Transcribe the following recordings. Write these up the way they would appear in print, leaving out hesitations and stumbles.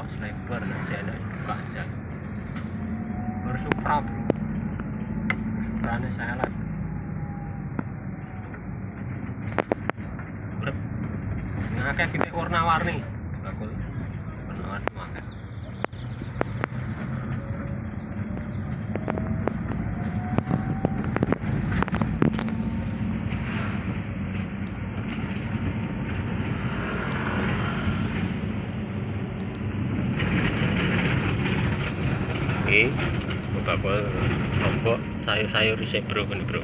pas lebar aja enak buka aja. Bersupra bro, Supranya saya lah. Ngakeh kita warna-warni bakul warna-warni ngakeh. Bakul lombok sayur-sayur di bro ini bro.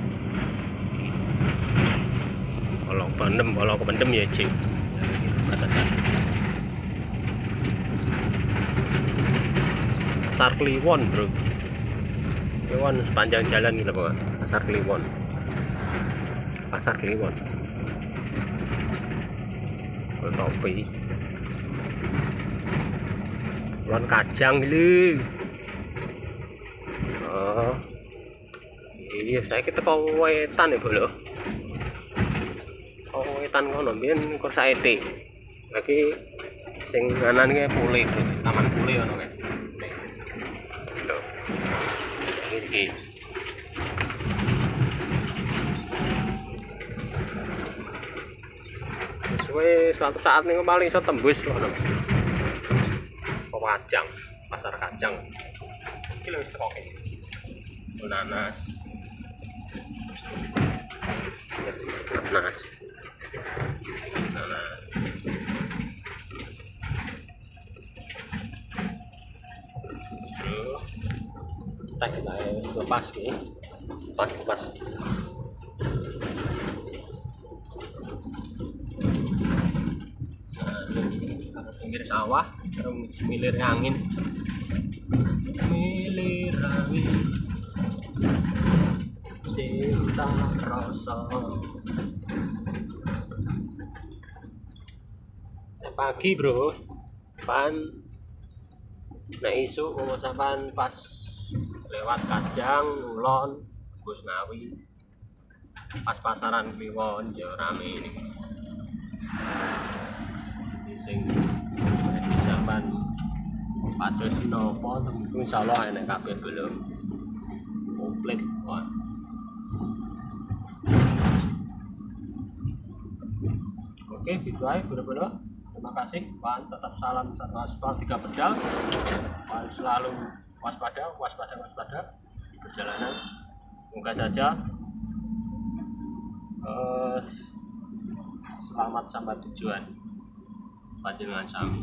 Kalau pendem ya cing batasan pasar Kliwon bro. Kliwon sepanjang jalan gitu bang, pasar Kliwon, pasar Kliwon. Topi Kliwon kacang gitu. Oh iya, saya kita kau wetan ya bro. Oh wetan kono mbiyen kok saete. Lagi sing anan ki Pule, Taman Pule ngono kae. Lho. Iki. Wis suatu saat niku paling iso tembus ngono. Kacang, pasar kacang. Iki lho wis teko iki. Nanas. Kita lepas nih, lepas. Karena pinggir sawah, terus milir angin, cinta rasa. Pagi bro, pan nek isu sampan pas lewat Kajang, Ulon, Gus Ngawi, pas pasaran Kliwon yo rame ini. Sing sampan pados nopo tentu insyaallah enek kabeh belum komplit kok. Oke, gitu aja bro. Terima kasih, Pan. Tetap salam satu aspal 3 pedal. Pan selalu waspada perjalanan. Semoga saja selamat sampai tujuan. Panjenengan sami.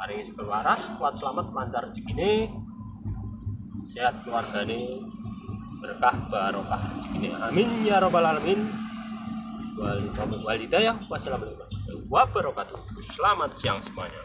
Hari ini super waras, kuat selamat, lancar rezekine, sehat keluargane, berkah barokah rezekine. Amin ya robbal alamin. Wal hidayah. Wassalamualaikum warahmatullahi wabarakatuh. Selamat siang semuanya.